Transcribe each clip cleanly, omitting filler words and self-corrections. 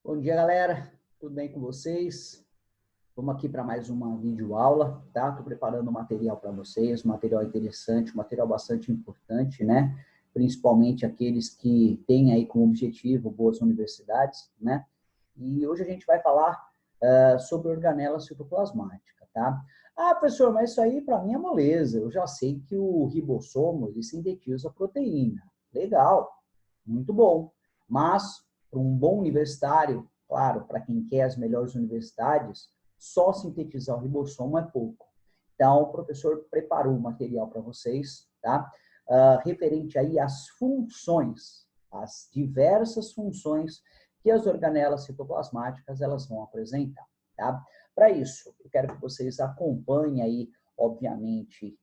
Bom dia, galera. Tudo bem com vocês? Vamos aqui para mais uma videoaula, tá? Estou preparando um material para vocês, um material interessante, um material bastante importante, né? Principalmente aqueles que têm aí como objetivo boas universidades, né? E hoje a gente vai falar sobre organela citoplasmática, tá? Ah, professor, mas isso aí para mim é moleza. Eu já sei que o ribossomo, ele sintetiza proteína. Legal, muito bom. Mas, para um bom universitário, claro, para quem quer as melhores universidades, só sintetizar o ribossomo é pouco. Então, o professor preparou o material para vocês, tá? Referente aí às funções, as diversas funções que as organelas citoplasmáticas elas vão apresentar, tá? Para isso, eu quero que vocês acompanhem aí, obviamente,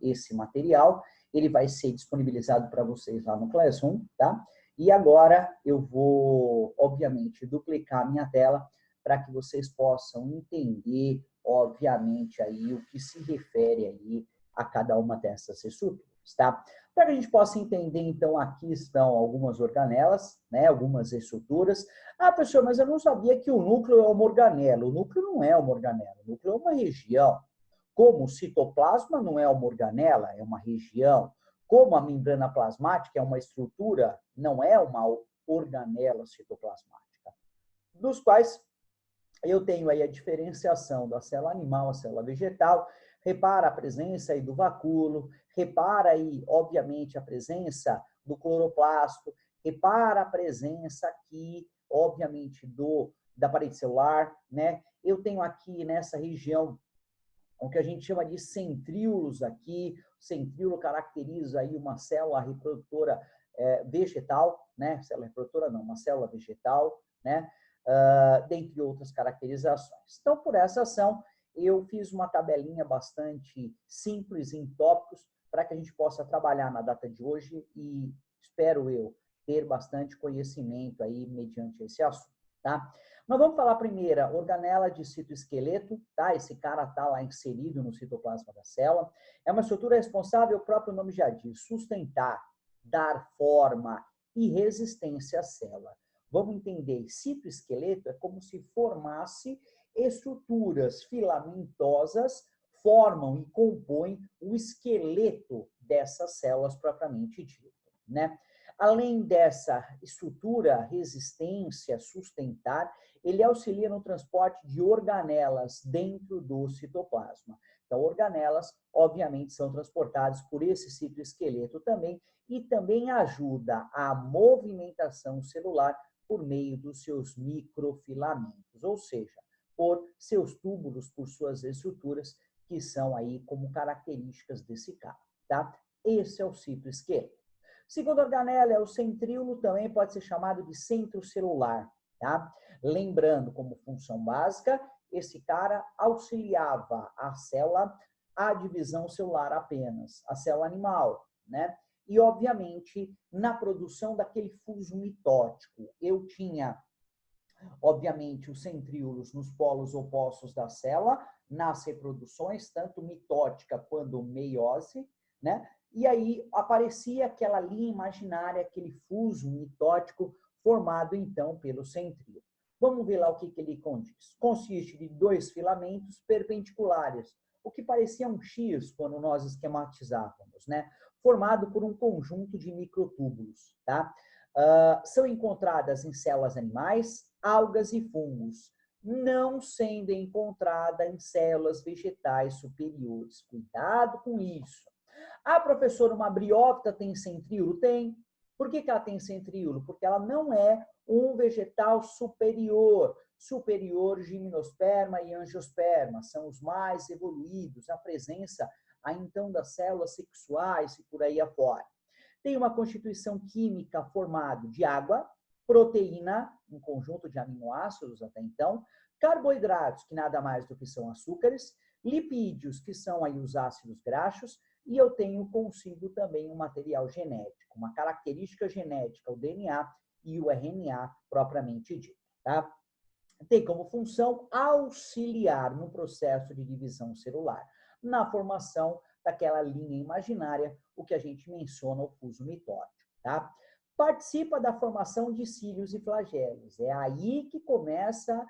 esse material. Ele vai ser disponibilizado para vocês lá no Classroom, tá? E agora eu vou, obviamente, duplicar a minha tela para que vocês possam entender, obviamente, aí o que se refere aí a cada uma dessas estruturas, tá? Para que a gente possa entender, então, aqui estão algumas organelas, né? Algumas estruturas. Ah, professor, mas eu não sabia que o núcleo é uma organela. O núcleo não é uma organela, o núcleo é uma região. Como o citoplasma não é uma organela, é uma região. Como a membrana plasmática é uma estrutura, não é uma organela citoplasmática. Dos quais eu tenho aí a diferenciação da célula animal à célula vegetal. Repara a presença aí do vacúolo, repara aí, obviamente, a presença do cloroplasto, repara a presença aqui, obviamente, da parede celular, né? Eu tenho aqui nessa região o que a gente chama de centríolos aqui. O centríolo caracteriza aí uma célula reprodutora vegetal, né? Célula reprodutora não, uma célula vegetal, né? Dentre outras caracterizações. Então, por essa ação, eu fiz uma tabelinha bastante simples em tópicos para que a gente possa trabalhar na data de hoje e, espero eu, ter bastante conhecimento aí mediante esse assunto, tá? Nós vamos falar primeiro, organela de citoesqueleto, tá? Esse cara está lá inserido no citoplasma da célula. É uma estrutura responsável, o próprio nome já diz, sustentar, dar forma e resistência à célula. Vamos entender, citoesqueleto é como se formasse estruturas filamentosas, formam e compõem o esqueleto dessas células propriamente dito, né? Além dessa estrutura, resistência, sustentar, ele auxilia no transporte de organelas dentro do citoplasma. Então, organelas, obviamente, são transportadas por esse citoesqueleto também e também ajuda a movimentação celular por meio dos seus microfilamentos, ou seja, por seus túbulos, por suas estruturas, que são aí como características desse cara, tá? Esse é o citoesqueleto. Segunda organela é o centríolo, também pode ser chamado de centro celular, tá? Lembrando, como função básica, esse cara auxiliava a célula à divisão celular apenas, a célula animal, né? E, obviamente, na produção daquele fuso mitótico, eu tinha, obviamente, os centríolos nos polos opostos da célula, nas reproduções, tanto mitótica quanto meiose, né? E aí aparecia aquela linha imaginária, aquele fuso mitótico formado, então, pelo centríolo. Vamos ver lá o que ele condiz. Consiste de dois filamentos perpendiculares, o que parecia um X quando nós esquematizávamos, né? Formado por um conjunto de microtúbulos, tá? São encontradas em células animais, algas e fungos, não sendo encontrada em células vegetais superiores. Cuidado com isso. Ah, professor, uma briófita tem centríolo? Tem. Por que ela tem centríolo? Porque ela não é um vegetal superior. Superior, gimnosperma e angiosperma são os mais evoluídos, a presença então das células sexuais e por aí afora. Tem uma constituição química formada de água, proteína, um conjunto de aminoácidos até então, carboidratos, que nada mais do que são açúcares, lipídios, que são aí os ácidos graxos, e eu tenho consigo também um material genético, uma característica genética, o DNA e o RNA propriamente dito, tá? Tem como função auxiliar no processo de divisão celular, na formação daquela linha imaginária, o que a gente menciona o fuso mitótico, tá? participa da formação de cílios e flagelos. É aí que começa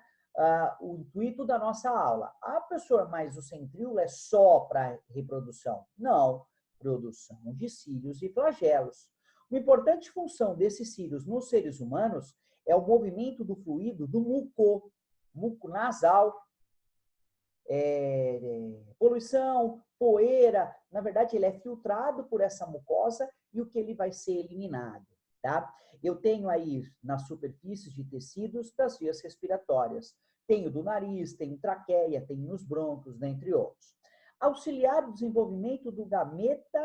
o intuito da nossa aula. Ah, professor, mas o centríolo é só para reprodução? Não, produção de cílios e flagelos. Uma importante função desses cílios nos seres humanos é o movimento do fluido do muco nasal, poluição, poeira, na verdade ele é filtrado por essa mucosa e o que ele vai ser eliminado, tá? Eu tenho aí nas superfícies de tecidos das vias respiratórias, tenho do nariz, tenho traqueia, tenho nos brônquios, dentre outros. Auxiliar o desenvolvimento do gameta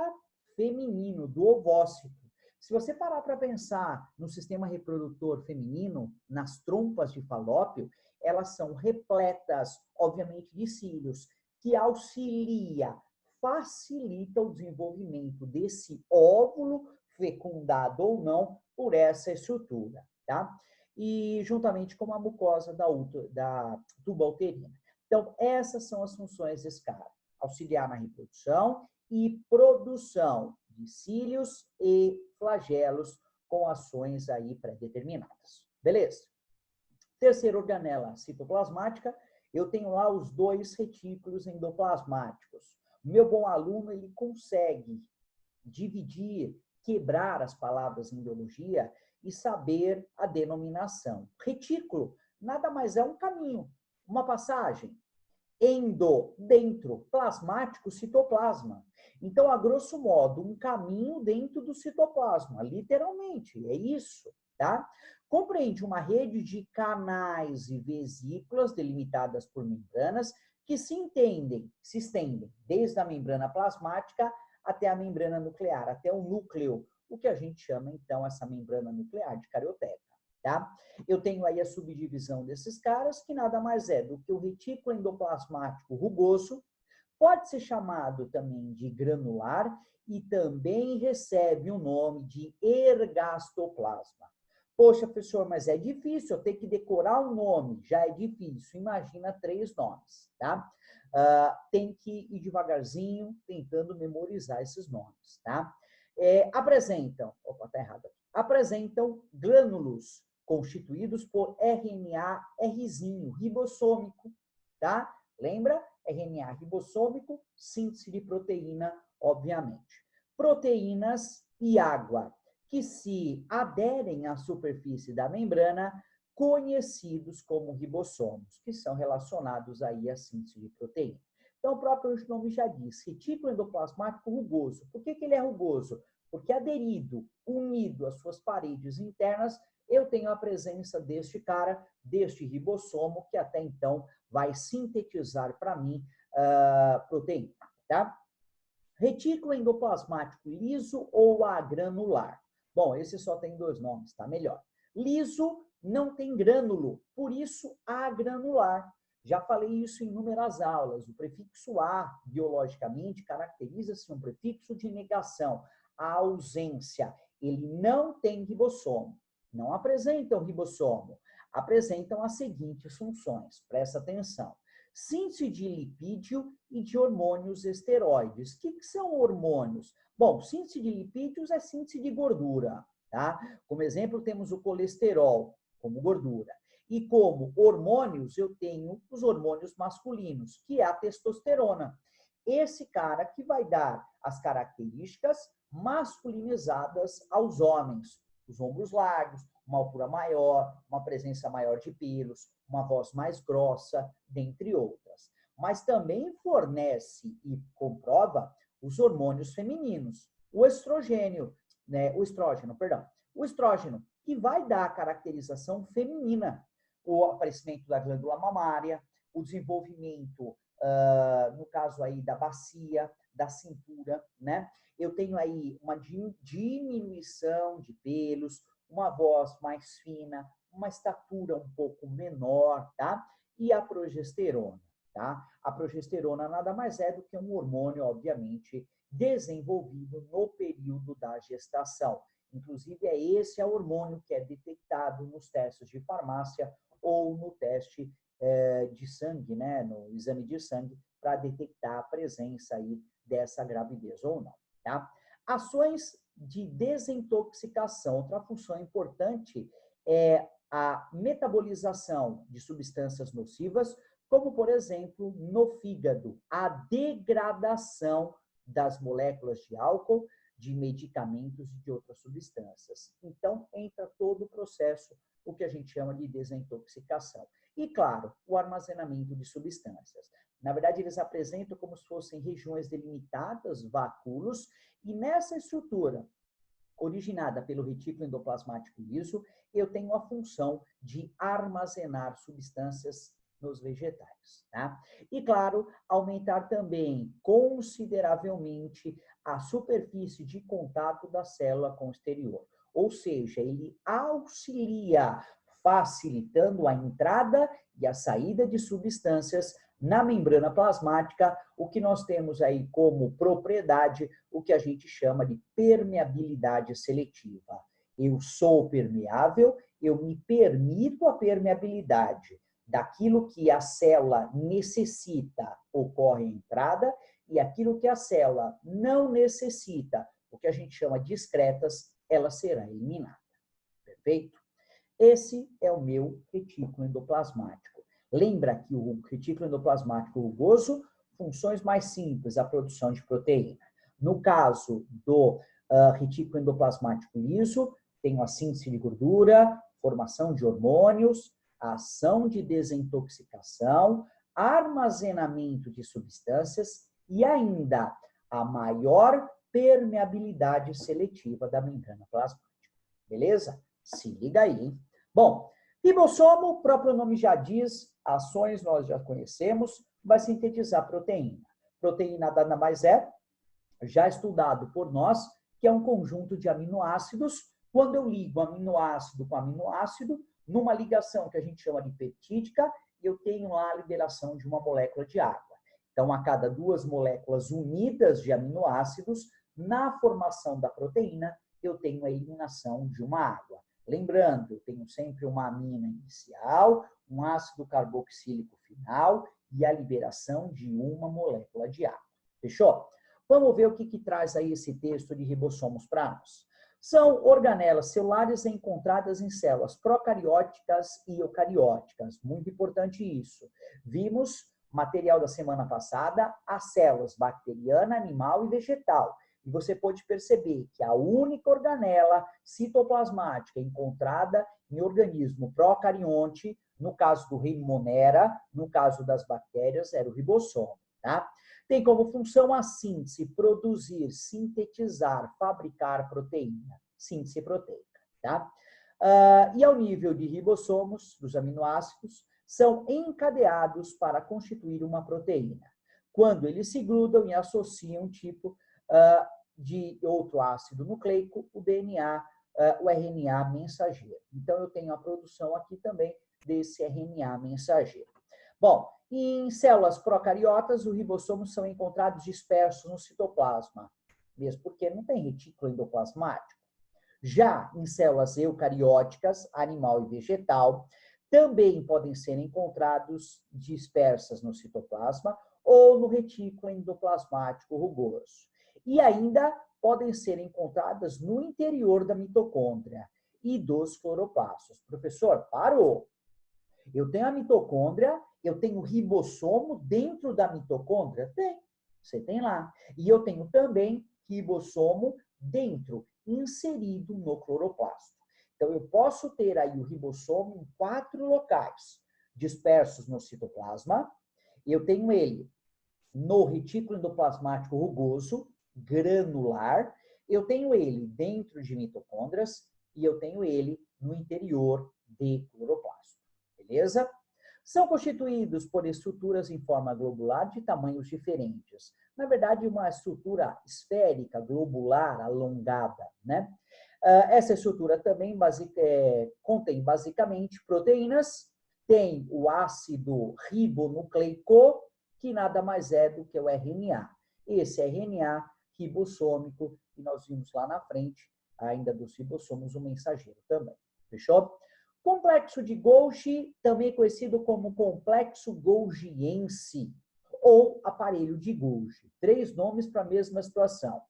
feminino, do ovócito. Se você parar para pensar no sistema reprodutor feminino, nas trompas de Falópio, elas são repletas, obviamente, de cílios, que auxilia, facilita o desenvolvimento desse óvulo, fecundado ou não, por essa estrutura, tá? E juntamente com a mucosa da tuba uterina. Então, essas são as funções desse cara. Auxiliar na reprodução e produção de cílios e flagelos com ações aí pré-determinadas. Beleza? Terceira organela citoplasmática, eu tenho lá os 2 retículos endoplasmáticos. O meu bom aluno, ele consegue dividir, quebrar as palavras em biologia e saber a denominação. Retículo nada mais é um caminho, uma passagem. Endo, dentro, plasmático, citoplasma. Então, a grosso modo, um caminho dentro do citoplasma, literalmente, é isso, tá? Compreende uma rede de canais e vesículas delimitadas por membranas que se estendem desde a membrana plasmática até a membrana nuclear, até o núcleo, o que a gente chama, então, essa membrana nuclear de carioteca. Tá? Eu tenho aí a subdivisão desses caras, que nada mais é do que o retículo endoplasmático rugoso, pode ser chamado também de granular e também recebe o nome de ergastoplasma. Poxa, professor, mas é difícil, eu tenho que decorar um nome, já é difícil, imagina 3 nomes, tá? Tem que ir devagarzinho, tentando memorizar esses nomes, tá? Apresentam glânulos constituídos por RNA Rzinho, ribossômico, tá? Lembra? RNA ribossômico, síntese de proteína, obviamente. Proteínas e água, que se aderem à superfície da membrana, conhecidos como ribossomos, que são relacionados aí à síntese de proteína. Então, o próprio nome já diz, retículo endoplasmático rugoso. Por que ele é rugoso? Porque aderido, unido às suas paredes internas, eu tenho a presença deste cara, deste ribossomo, que até então vai sintetizar para mim proteína, tá? Retículo endoplasmático liso ou agranular? Bom, esse só tem 2 nomes, tá melhor. Liso não tem grânulo, por isso agranular. Já falei isso em inúmeras aulas. O prefixo A, biologicamente, caracteriza-se um prefixo de negação, a ausência. Ele não tem ribossomo. Não apresentam ribossomo. Apresentam as seguintes funções. Presta atenção. Síntese de lipídio e de hormônios esteroides. O que são hormônios? Bom, síntese de lipídios é síntese de gordura, tá? Como exemplo, temos o colesterol como gordura. E como hormônios, eu tenho os hormônios masculinos, que é a testosterona. Esse cara que vai dar as características masculinizadas aos homens. Os ombros largos, uma altura maior, uma presença maior de pelos, uma voz mais grossa, dentre outras. Mas também fornece e comprova os hormônios femininos. O estrógeno, que vai dar a caracterização feminina, o aparecimento da glândula mamária, o desenvolvimento, no caso aí da bacia, da cintura, né? Eu tenho aí uma diminuição de pelos, uma voz mais fina, uma estatura um pouco menor, tá? E a progesterona, tá? A progesterona nada mais é do que um hormônio, obviamente, desenvolvido no período da gestação. Inclusive, esse hormônio que é detectado nos testes de farmácia ou no teste de sangue, né? No exame de sangue, para detectar a presença aí dessa gravidez ou não, tá? Ações de desintoxicação. Outra função importante é a metabolização de substâncias nocivas, como, por exemplo, no fígado, a degradação das moléculas de álcool, de medicamentos e de outras substâncias. Então, entra todo o processo, o que a gente chama de desintoxicação. E, claro, o armazenamento de substâncias. Na verdade, eles apresentam como se fossem regiões delimitadas, vacúolos, e nessa estrutura, originada pelo retículo endoplasmático liso, eu tenho a função de armazenar substâncias nos vegetais, tá? E, claro, aumentar também consideravelmente a superfície de contato da célula com o exterior. Ou seja, ele auxilia, facilitando a entrada e a saída de substâncias na membrana plasmática, o que nós temos aí como propriedade, o que a gente chama de permeabilidade seletiva. Eu sou permeável, eu me permito a permeabilidade. Daquilo que a célula necessita, ocorre a entrada, e aquilo que a célula não necessita, o que a gente chama de excretas, ela será eliminada. Perfeito? Esse é o meu retículo endoplasmático. Lembra que o retículo endoplasmático rugoso, funções mais simples, a produção de proteína. No caso do retículo endoplasmático liso, tem a síntese de gordura, formação de hormônios, a ação de desintoxicação, armazenamento de substâncias e ainda a maior permeabilidade seletiva da membrana plasmática. Beleza? Se liga aí, hein? Bom, ribossomo, o próprio nome já diz, ações nós já conhecemos, vai sintetizar proteína. Proteína nada mais é, já estudado por nós, que é um conjunto de aminoácidos. Quando eu ligo aminoácido com aminoácido, numa ligação que a gente chama de peptídica, eu tenho lá a liberação de uma molécula de água. Então, a cada duas moléculas unidas de aminoácidos, na formação da proteína, eu tenho a eliminação de uma água. Lembrando, eu tenho sempre uma amina inicial, um ácido carboxílico final e a liberação de uma molécula de água. Fechou? Vamos ver o que traz aí esse texto de ribossomos para nós. São organelas celulares encontradas em células procarióticas e eucarióticas. Muito importante isso. Vimos, material da semana passada, as células bacteriana, animal e vegetal. E você pode perceber que a única organela citoplasmática encontrada em organismo procarionte, no caso do reino Monera, no caso das bactérias, era o ribossomo, tá? Tem como função a síntese, produzir, sintetizar, fabricar proteína, síntese proteica, tá? E ao nível de ribossomos, dos aminoácidos, são encadeados para constituir uma proteína, quando eles se grudam e associam um tipo de outro ácido nucleico, o DNA, o RNA mensageiro. Então, eu tenho a produção aqui também desse RNA mensageiro. Bom, em células procariotas, os ribossomos são encontrados dispersos no citoplasma, mesmo porque não tem retículo endoplasmático. Já em células eucarióticas, animal e vegetal, também podem ser encontrados dispersas no citoplasma ou no retículo endoplasmático rugoso. E ainda podem ser encontradas no interior da mitocôndria e dos cloroplastos. Professor, parou! Eu tenho a mitocôndria, eu tenho ribossomo dentro da mitocôndria? Tem, você tem lá. E eu tenho também ribossomo dentro, inserido no cloroplasto. Então, eu posso ter aí o ribossomo em 4 locais, dispersos no citoplasma. Eu tenho ele no retículo endoplasmático rugoso, granular. Eu tenho ele dentro de mitocôndrias e eu tenho ele no interior de cloroplasto. Beleza? São constituídos por estruturas em forma globular de tamanhos diferentes. Na verdade, uma estrutura esférica, globular, alongada, né? Essa estrutura também contém basicamente proteínas, tem o ácido ribonucleico, que nada mais é do que o RNA. Esse RNA ribossômico, que nós vimos lá na frente, ainda dos ribossomos, o mensageiro também. Fechou? Complexo de Golgi, também conhecido como complexo golgiense ou aparelho de Golgi. 3 nomes para a mesma situação.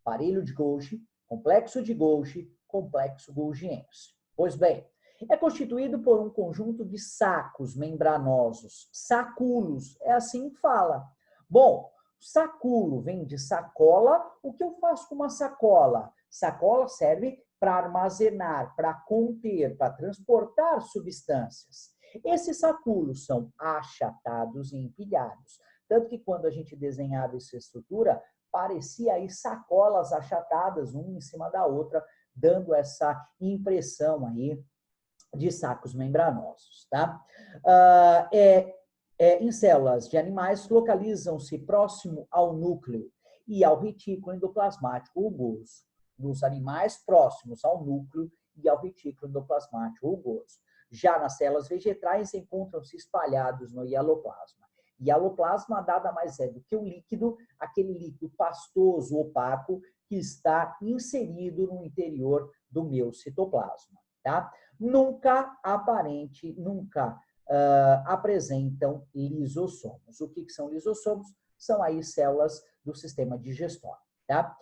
Aparelho de Golgi, Complexo de Golgi, complexo golgiense. Pois bem, é constituído por um conjunto de sacos membranosos, sacúlulos, é assim que fala. Bom, sacúlulo vem de sacola. O que eu faço com uma sacola? Sacola serve para armazenar, para conter, para transportar substâncias. Esses sacúlulos são achatados e empilhados. Tanto que quando a gente desenhava essa estrutura, parecia aí sacolas achatadas, uma em cima da outra, dando essa impressão aí de sacos membranosos, tá? Em células de animais, localizam-se próximo ao núcleo e ao retículo endoplasmático rugoso. Nos animais, próximos ao núcleo e ao retículo endoplasmático rugoso. Já nas células vegetais, encontram-se espalhados no hialoplasma. Hialoplasma nada mais é do que o líquido, aquele líquido pastoso, opaco, que está inserido no interior do meu citoplasma, tá? Nunca apresentam lisossomos. O que são lisossomos? São aí células do sistema digestório, tá?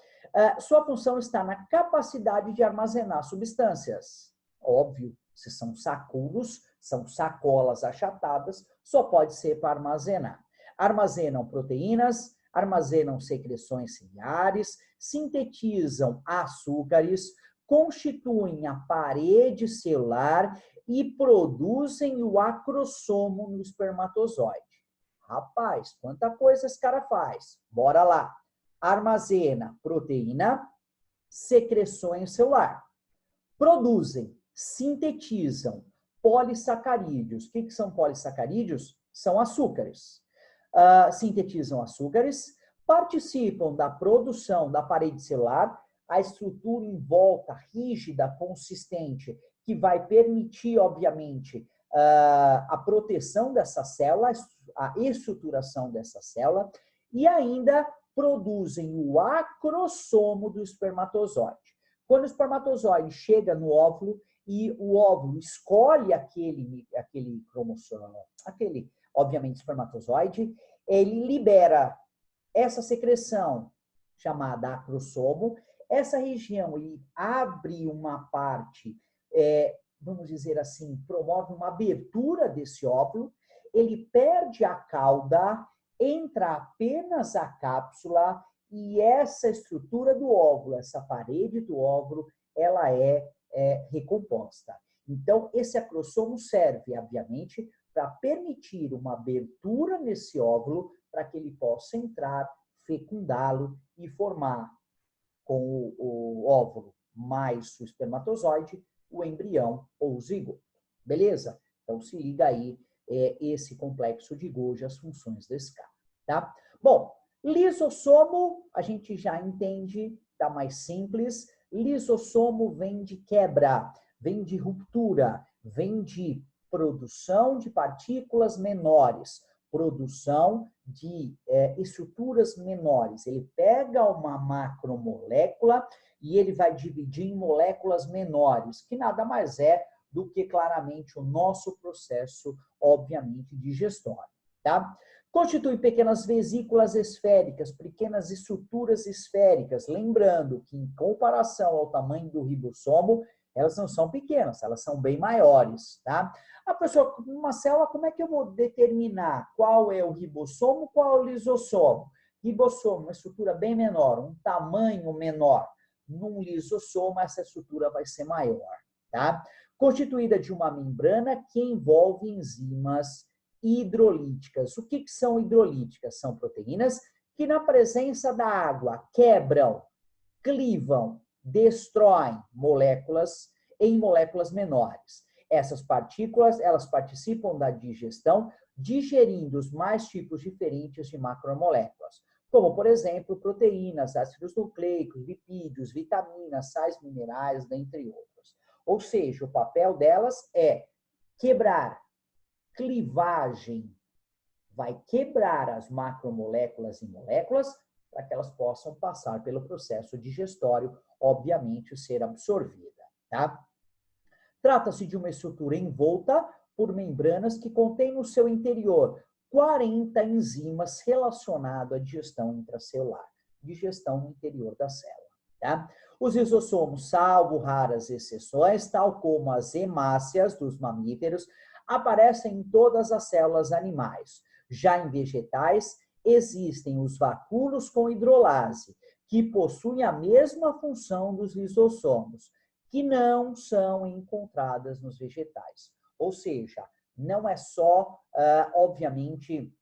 Sua função está na capacidade de armazenar substâncias. Óbvio, se são sacúlulos, são sacolas achatadas, só pode ser para armazenar. Armazenam proteínas, armazenam secreções ciliares, sintetizam açúcares, constituem a parede celular e produzem o acrossomo no espermatozoide. Rapaz, quanta coisa esse cara faz. Bora lá. Armazena proteína, secreções celular. Produzem, sintetizam polissacarídeos. O que são polissacarídeos? São açúcares. Sintetizam açúcares, participam da produção da parede celular, a estrutura em volta rígida, consistente, que vai permitir, obviamente, a proteção dessa célula, a estruturação dessa célula, e ainda produzem o acrossomo do espermatozoide. Quando o espermatozoide chega no óvulo e o óvulo escolhe aquele cromossomo, obviamente, espermatozoide, ele libera essa secreção chamada acrossomo. Essa região, ele abre uma parte, vamos dizer assim, promove uma abertura desse óvulo, ele perde a cauda, entra apenas a cápsula e essa estrutura do óvulo, essa parede do óvulo, ela é recomposta. Então, esse acrossomo serve, obviamente, para permitir uma abertura nesse óvulo para que ele possa entrar, fecundá-lo e formar com o óvulo mais o espermatozoide, o embrião ou o zigoto. Beleza? Então, se liga aí, esse complexo de Golgi, as funções desse cara, tá? Bom, lisossomo, a gente já entende, tá mais simples. Lisossomo vem de quebra, vem de ruptura, vem de produção de partículas menores, produção de estruturas menores. Ele pega uma macromolécula e ele vai dividir em moléculas menores, que nada mais é do que claramente o nosso processo, obviamente, digestório, tá? Constitui pequenas vesículas esféricas, pequenas estruturas esféricas, lembrando que, em comparação ao tamanho do ribossomo, elas não são pequenas, elas são bem maiores, tá? A pessoa, uma célula, como é que eu vou determinar qual é o ribossomo, qual é o lisossomo? Ribossomo, uma estrutura bem menor, um tamanho menor. Num lisossomo, essa estrutura vai ser maior, tá? Constituída de uma membrana que envolve enzimas hidrolíticas. O que são hidrolíticas? São proteínas que, na presença da água, quebram, clivam, destroem moléculas em moléculas menores. Essas partículas, elas participam da digestão, digerindo os mais tipos diferentes de macromoléculas, como, por exemplo, proteínas, ácidos nucleicos, lipídios, vitaminas, sais minerais, dentre outros. Ou seja, o papel delas é quebrar, clivagem, vai quebrar as macromoléculas em moléculas para que elas possam passar pelo processo digestório, obviamente, ser absorvida, tá? Trata-se de uma estrutura envolta por membranas que contém no seu interior 40 enzimas relacionadas à digestão intracelular, digestão no interior da célula, tá? Os lisossomos, salvo raras exceções, tal como as hemácias dos mamíferos, aparecem em todas as células animais. Já em vegetais, existem os vacúolos com hidrolase, que possuem a mesma função dos lisossomos, que não são encontradas nos vegetais. Ou seja, não é só, obviamente,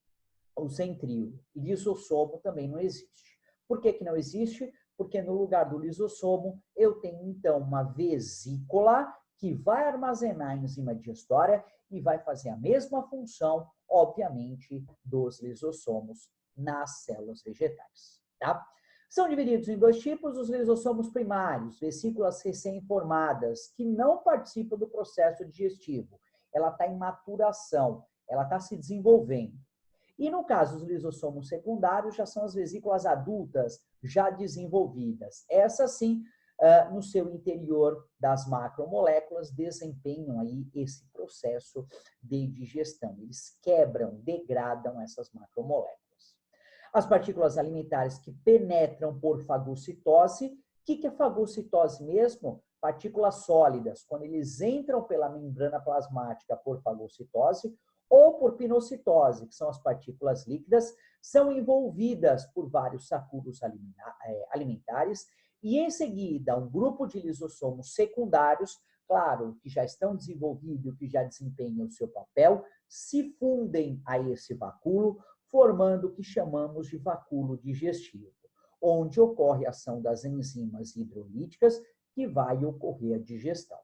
o centríolo. E lisossomo também não existe. Por que que não existe? Porque no lugar do lisossomo, eu tenho, então, uma vesícula que vai armazenar a enzima digestória e vai fazer a mesma função, obviamente, dos lisossomos nas células vegetais. Tá? São divididos em dois tipos, os lisossomos primários, vesículas recém-formadas, que não participam do processo digestivo. Ela está em maturação, ela está se desenvolvendo. E no caso dos lisossomos secundários, já são as vesículas adultas, já desenvolvidas. Essas sim, no seu interior das macromoléculas, desempenham aí esse processo de digestão. Eles quebram, degradam essas macromoléculas. As partículas alimentares que penetram por fagocitose. O que é fagocitose mesmo? Partículas sólidas, quando eles entram pela membrana plasmática por fagocitose, ou por pinocitose, que são as partículas líquidas, são envolvidas por vários sacúrulos alimentares e, em seguida, um grupo de lisossomos secundários, claro, que já estão desenvolvidos, que já desempenham o seu papel, se fundem a esse vacúolo, formando o que chamamos de vacúolo digestivo, onde ocorre a ação das enzimas hidrolíticas que vai ocorrer a digestão.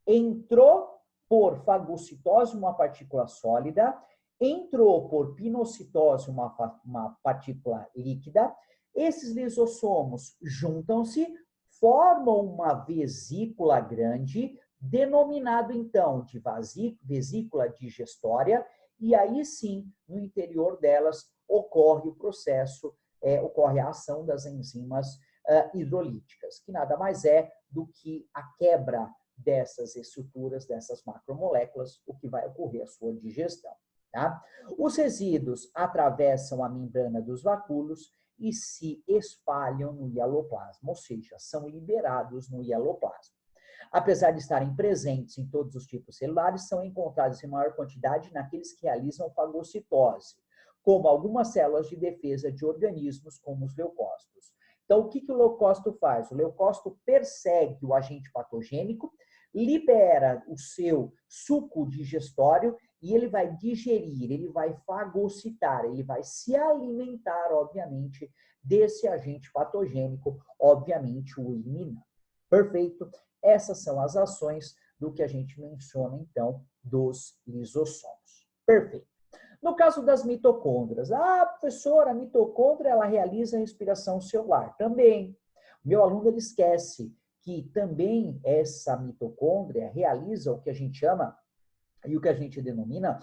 Entrou por fagocitose uma partícula sólida, entrou por pinocitose uma partícula líquida, esses lisossomos juntam-se, formam uma vesícula grande, denominado então de vesícula digestória, e aí sim, no interior delas, ocorre o processo, ocorre a ação das enzimas hidrolíticas, que nada mais é do que a quebra dessas estruturas, dessas macromoléculas, o que vai ocorrer a sua digestão. Tá? Os resíduos atravessam a membrana dos vacúolos e se espalham no hialoplasma, ou seja, são liberados no hialoplasma. Apesar de estarem presentes em todos os tipos celulares, são encontrados em maior quantidade naqueles que realizam fagocitose, como algumas células de defesa de organismos, como os leucócitos. Então, o que o leucócito faz? O leucócito persegue o agente patogênico, libera o seu suco digestório e ele vai digerir, ele vai fagocitar, ele vai se alimentar, obviamente, desse agente patogênico, obviamente, o eliminando. Perfeito? Essas são as ações do que a gente menciona, então, dos lisossomos. Perfeito. No caso das mitocôndrias, professora, a mitocôndria ela realiza a respiração celular. Também. Meu aluno ele esquece que também essa mitocôndria realiza o que a gente chama e o que a gente denomina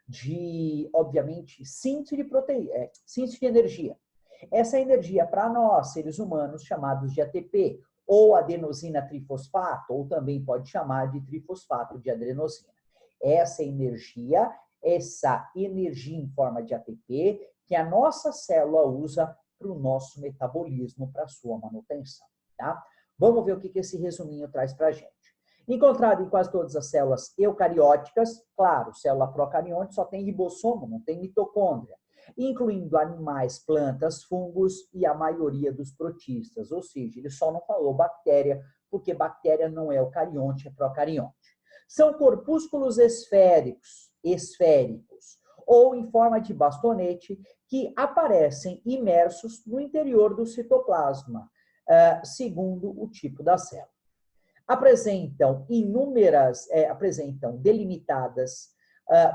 de, obviamente, síntese de proteína, síntese de energia. Essa energia para nós, seres humanos, chamados de ATP, ou adenosina trifosfato, ou também pode chamar de trifosfato de adenosina. Essa energia em forma de ATP que a nossa célula usa para o nosso metabolismo, para a sua manutenção. Tá? Vamos ver o que esse resuminho traz para a gente. Encontrado em quase todas as células eucarióticas, claro, célula procarionte só tem ribossomo, não tem mitocôndria, incluindo animais, plantas, fungos e a maioria dos protistas, ou seja, ele só não falou bactéria, porque bactéria não é eucarionte, é procarionte. São corpúsculos esféricos, ou em forma de bastonete, que aparecem imersos no interior do citoplasma, segundo o tipo da célula. Apresentam delimitadas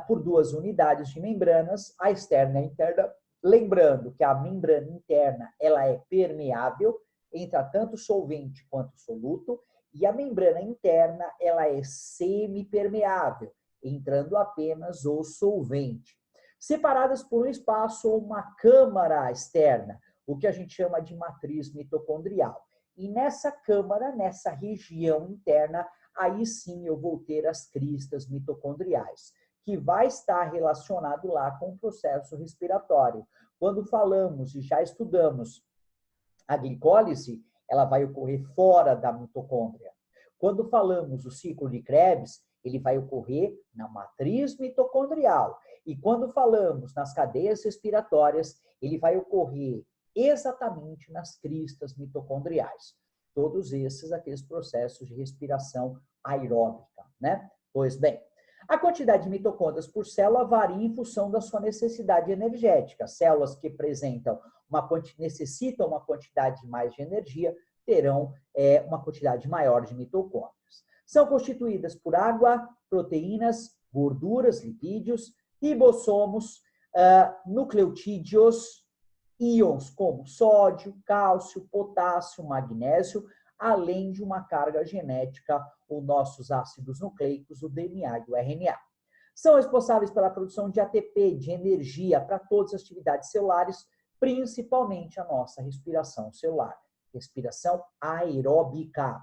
por duas unidades de membranas, a externa e a interna, lembrando que a membrana interna ela é permeável, entra tanto solvente quanto soluto, e a membrana interna ela é semipermeável, entrando apenas o solvente. Separadas por um espaço ou uma câmara externa, o que a gente chama de matriz mitocondrial. E nessa câmara, nessa região interna, aí sim eu vou ter as cristas mitocondriais, que vai estar relacionado lá com o processo respiratório. Quando falamos e já estudamos a glicólise, ela vai ocorrer fora da mitocôndria. Quando falamos do ciclo de Krebs, ele vai ocorrer na matriz mitocondrial. E quando falamos nas cadeias respiratórias, ele vai ocorrer exatamente nas cristas mitocondriais. Todos esses, aqueles processos de respiração aeróbica, né? Pois bem, a quantidade de mitocôndrias por célula varia em função da sua necessidade energética. Células que necessitam uma quantidade mais de energia terão uma quantidade maior de mitocôndrias. São constituídas por água, proteínas, gorduras, lipídios, ribossomos, nucleotídeos, íons como sódio, cálcio, potássio, magnésio, além de uma carga genética, os nossos ácidos nucleicos, o DNA e o RNA. São responsáveis pela produção de ATP, de energia para todas as atividades celulares, principalmente a nossa respiração celular, respiração aeróbica.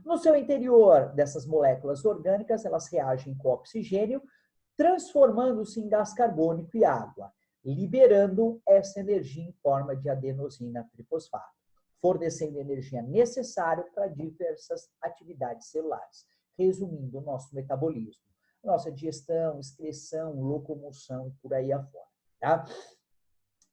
No seu interior dessas moléculas orgânicas, elas reagem com oxigênio, transformando-se em gás carbônico e água, liberando essa energia em forma de adenosina trifosfato, fornecendo energia necessária para diversas atividades celulares. Resumindo, o nosso metabolismo, nossa digestão, excreção, locomoção e por aí afora. Tá?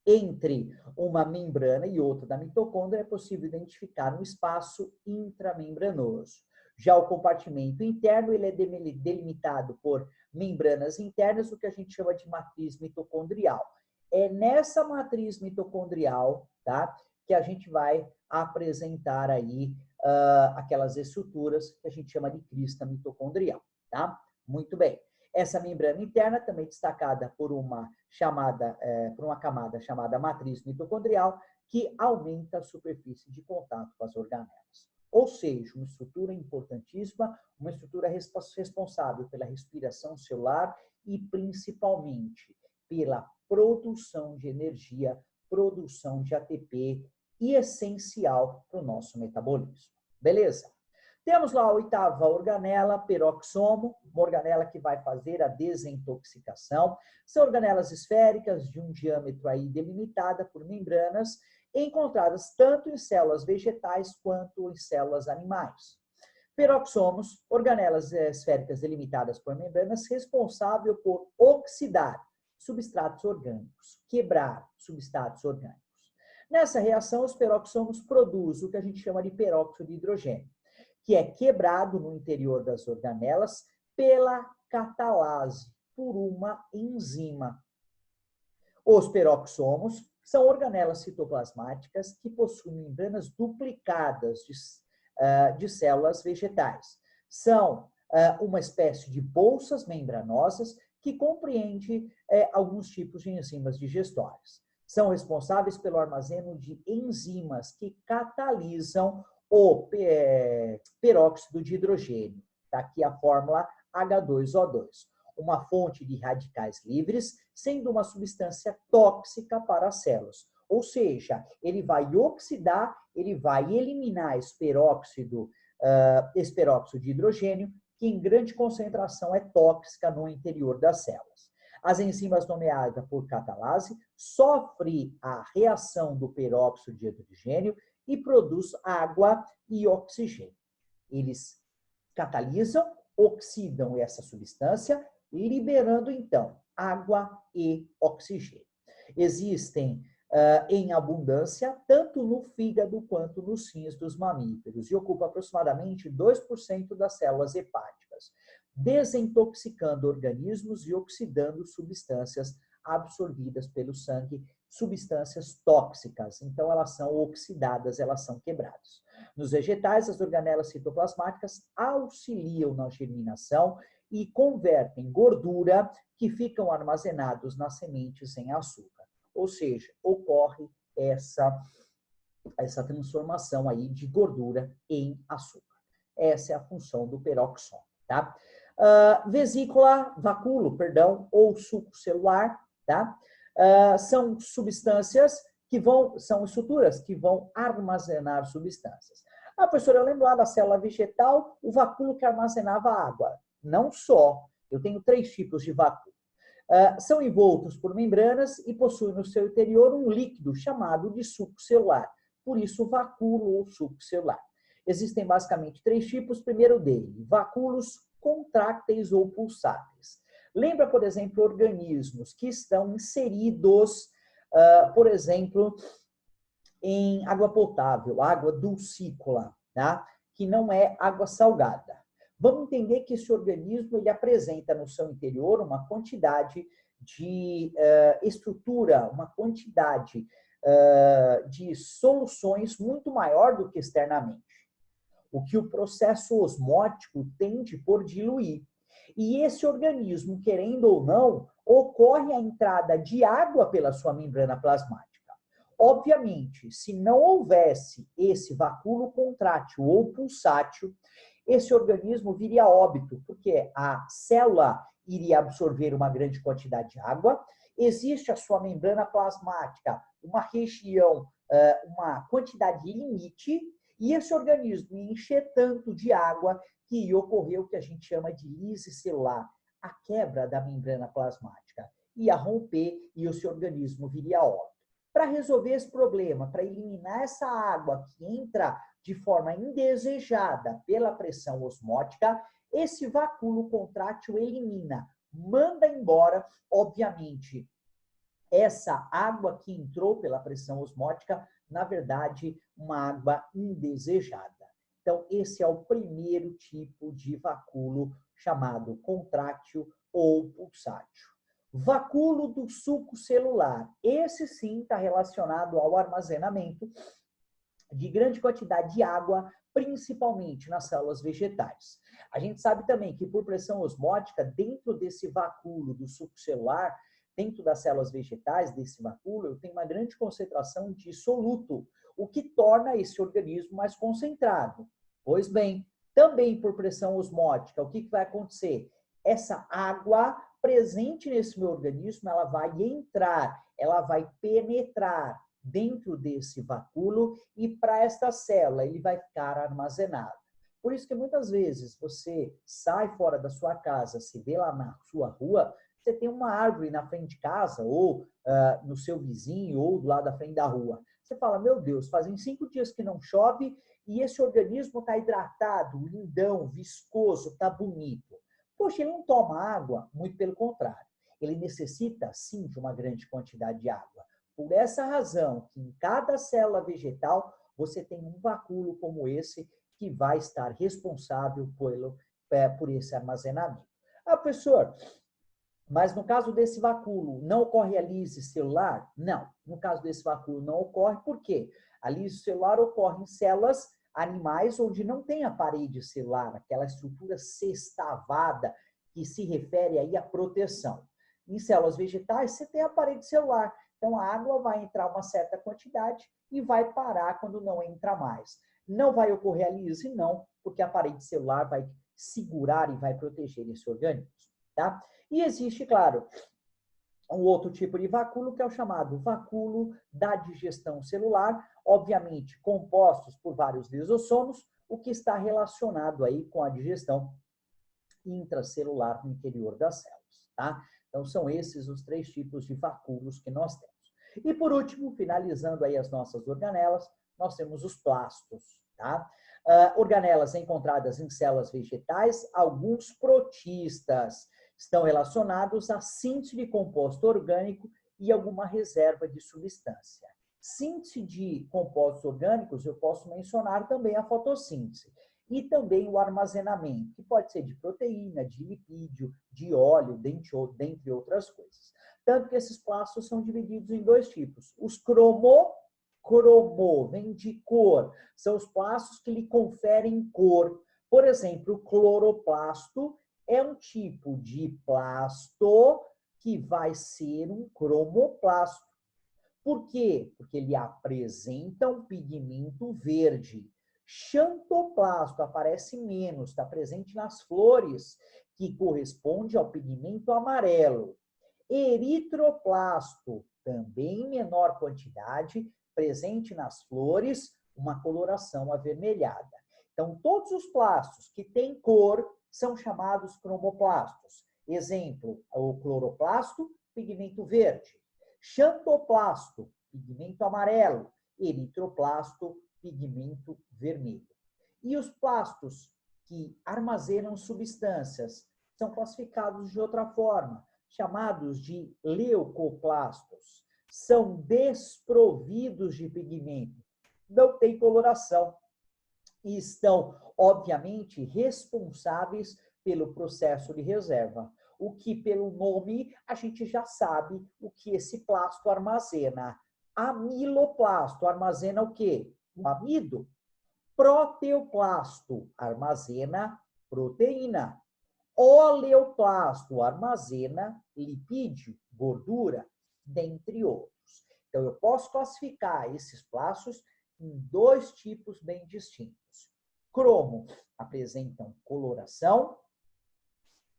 Entre uma membrana e outra da mitocôndria é possível identificar um espaço intramembranoso. Já o compartimento interno, ele é delimitado por membranas internas, o que a gente chama de matriz mitocondrial. É nessa matriz mitocondrial, tá, que a gente vai apresentar aí aquelas estruturas que a gente chama de crista mitocondrial, tá? Muito bem. Essa membrana interna também destacada por uma camada chamada matriz mitocondrial, que aumenta a superfície de contato com as organelas. Ou seja, uma estrutura importantíssima, uma estrutura responsável pela respiração celular e principalmente pela produção de energia, produção de ATP e essencial para o nosso metabolismo. Beleza? Temos lá a oitava organela, peroxomo, uma organela que vai fazer a desintoxicação. São organelas esféricas de um diâmetro aí delimitado por membranas, encontradas tanto em células vegetais quanto em células animais. Peroxomos, organelas esféricas delimitadas por membranas, responsável por oxidar substratos orgânicos, quebrar substratos orgânicos. Nessa reação, os peroxomos produzem o que a gente chama de peróxido de hidrogênio, que é quebrado no interior das organelas pela catalase, por uma enzima. Os peroxomos são organelas citoplasmáticas que possuem membranas duplicadas de células vegetais. São uma espécie de bolsas membranosas que compreende alguns tipos de enzimas digestórias. São responsáveis pelo armazeno de enzimas que catalisam o peróxido de hidrogênio. Está aqui a fórmula H2O2. Uma fonte de radicais livres, sendo uma substância tóxica para as células. Ou seja, ele vai oxidar, ele vai eliminar esse peróxido de hidrogênio, que em grande concentração é tóxica no interior das células. As enzimas nomeadas por catalase sofrem a reação do peróxido de hidrogênio e produz água e oxigênio. Eles catalisam, oxidam essa substância, liberando, então, água e oxigênio. Existem em abundância tanto no fígado quanto nos rins dos mamíferos e ocupa aproximadamente 2% das células hepáticas, desintoxicando organismos e oxidando substâncias absorvidas pelo sangue, substâncias tóxicas. Então, elas são oxidadas, elas são quebradas. Nos vegetais, as organelas citoplasmáticas auxiliam na germinação e convertem gordura que ficam armazenados nas sementes em açúcar. Ou seja, ocorre essa transformação aí de gordura em açúcar. Essa é a função do peroxômo, tá? Ou suco celular, tá? São substâncias são estruturas que vão armazenar substâncias. Professora, eu lembro lá da célula vegetal, o vacúolo que armazenava água. Não só, eu tenho 3 tipos de vacúolo. São envoltos por membranas e possuem no seu interior um líquido chamado de suco celular. por isso vacúolo ou suco celular. Existem basicamente 3 tipos. Primeiro dele, vacúolos contrácteis ou pulsáteis. Lembra, por exemplo, organismos que estão inseridos, por exemplo, em água potável, água dulcícola, tá? Que não é água salgada. Vamos entender que esse organismo ele apresenta no seu interior uma quantidade de estrutura, uma quantidade de soluções muito maior do que externamente, o que o processo osmótico tende por diluir. E esse organismo, querendo ou não, ocorre a entrada de água pela sua membrana plasmática. Obviamente, se não houvesse esse vacúolo contrátil ou pulsátil, esse organismo viria a óbito, porque a célula iria absorver uma grande quantidade de água, existe a sua membrana plasmática, uma região, uma quantidade limite, e esse organismo ia encher tanto de água que ia ocorrer o que a gente chama de lise celular, a quebra da membrana plasmática. Ia romper e o seu organismo viria a óbito. Para resolver esse problema, para eliminar essa água que entra de forma indesejada pela pressão osmótica, esse vacúolo contrátil elimina, manda embora, obviamente, essa água que entrou pela pressão osmótica, na verdade, uma água indesejada. Então, esse é o primeiro tipo de vacúolo chamado contrátil ou pulsátil. Vacúolo do suco celular. Esse sim está relacionado ao armazenamento de grande quantidade de água, principalmente nas células vegetais. A gente sabe também que por pressão osmótica, dentro desse vacúolo do suco celular, dentro das células vegetais, desse vacúolo, eu tenho uma grande concentração de soluto, o que torna esse organismo mais concentrado. Pois bem, também por pressão osmótica, o que vai acontecer? Essa água presente nesse meu organismo, ela vai entrar, ela vai penetrar dentro desse vacúolo e para esta célula ele vai ficar armazenado. Por isso que muitas vezes você sai fora da sua casa, se vê lá na sua rua, você tem uma árvore na frente de casa ou no seu vizinho ou do lado da frente da rua. Você fala, meu Deus, fazem 5 dias que não chove e esse organismo está hidratado, lindão, viscoso, está bonito. Poxa, ele não toma água? Muito pelo contrário. Ele necessita, sim, de uma grande quantidade de água. Por essa razão, que em cada célula vegetal, você tem um vacúolo como esse que vai estar responsável por esse armazenamento. Ah, professor, mas no caso desse vacúolo, não ocorre a lise celular? Não. No caso desse vacúolo, não ocorre. Por quê? A lise celular ocorre em células animais onde não tem a parede celular, aquela estrutura sextavada que se refere aí à proteção. Em células vegetais, você tem a parede celular. Então, a água vai entrar uma certa quantidade e vai parar quando não entra mais. Não vai ocorrer a lise, não, porque a parede celular vai segurar e vai proteger esse organismo, tá? E existe, claro, um outro tipo de vacúolo, que é o chamado vacúolo da digestão celular, obviamente compostos por vários lisossomos, o que está relacionado aí com a digestão intracelular no interior das células, tá? Então, são esses os 3 tipos de vacúolos que nós temos. E, por último, finalizando aí as nossas organelas, nós temos os plastos, tá? Organelas encontradas em células vegetais, alguns protistas, estão relacionados à síntese de composto orgânico e alguma reserva de substância. Síntese de compostos orgânicos, eu posso mencionar também a fotossíntese. E também o armazenamento, que pode ser de proteína, de lipídio, de óleo, dentre outras coisas. Tanto que esses plastos são divididos em 2 tipos. Os cromo, vem de cor, são os plastos que lhe conferem cor. Por exemplo, o cloroplasto é um tipo de plasto que vai ser um cromoplasto. Por quê? Porque ele apresenta um pigmento verde. Xantoplasto aparece menos, está presente nas flores, que corresponde ao pigmento amarelo. Eritroplasto, também em menor quantidade, presente nas flores, uma coloração avermelhada. Então, todos os plastos que têm cor são chamados cromoplastos. Exemplo, o cloroplasto, pigmento verde. Xantoplasto, pigmento amarelo. eritroplasto, pigmento vermelho. E os plastos que armazenam substâncias são classificados de outra forma, chamados de leucoplastos. São desprovidos de pigmento, não têm coloração e estão, obviamente, responsáveis pelo processo de reserva. O que, pelo nome, a gente já sabe o que esse plasto armazena. Amiloplasto armazena o quê? O amido. Proteoplasto armazena proteína. Oleoplasto armazena lipídio, gordura, dentre outros. Então, eu posso classificar esses plastos em dois tipos bem distintos. Cromo apresentam coloração,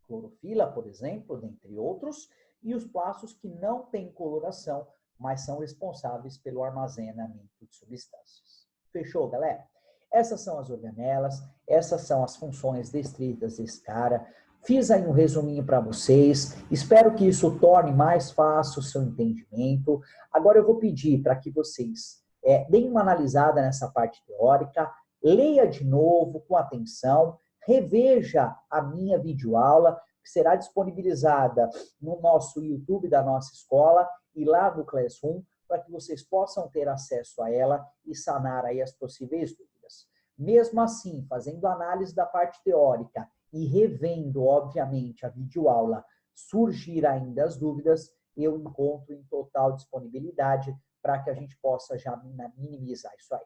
clorofila, por exemplo, dentre outros, e os plastos que não têm coloração, mas são responsáveis pelo armazenamento de substâncias. Fechou, galera? Essas são as organelas, essas são as funções descritas desse cara. Fiz aí um resuminho para vocês. Espero que isso torne mais fácil o seu entendimento. Agora eu vou pedir para que vocês deem uma analisada nessa parte teórica, leia de novo com atenção, reveja a minha videoaula, que será disponibilizada no nosso YouTube da nossa escola e lá no Classroom, para que vocês possam ter acesso a ela e sanar aí as possíveis dúvidas. Mesmo assim, fazendo análise da parte teórica e revendo, obviamente, a videoaula, surgir ainda as dúvidas, eu encontro em total disponibilidade para que a gente possa já minimizar isso aí.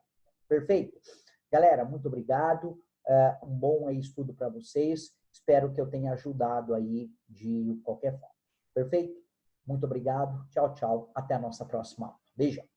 Perfeito? Galera, muito obrigado. Um bom estudo para vocês. Espero que eu tenha ajudado aí de qualquer forma. Perfeito? Muito obrigado. Tchau, tchau. Até a nossa próxima aula. Beijão.